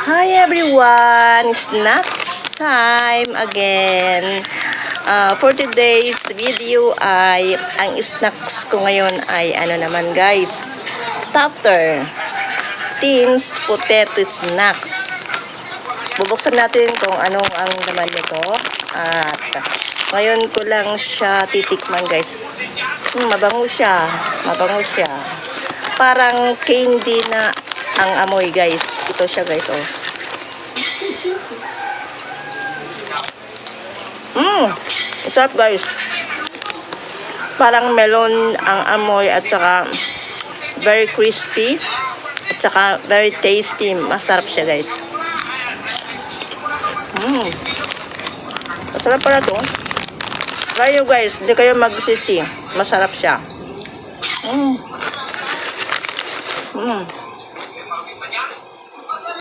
Hi everyone! Snacks time again. For today's video ay ang snacks ko ngayon ay ano naman guys, Tater Teens Potato Snacks. Bubuksan natin kung anong ang laman nito at ngayon ko lang siya titikman guys. Mabango siya, parang candy na ang amoy guys. Ito siya guys, oh. Sarap guys. Parang melon ang amoy at saka very crispy at saka very tasty. Masarap siya guys. Masarap pala to. Try nyo guys, hindi kayo magsisi. Masarap siya.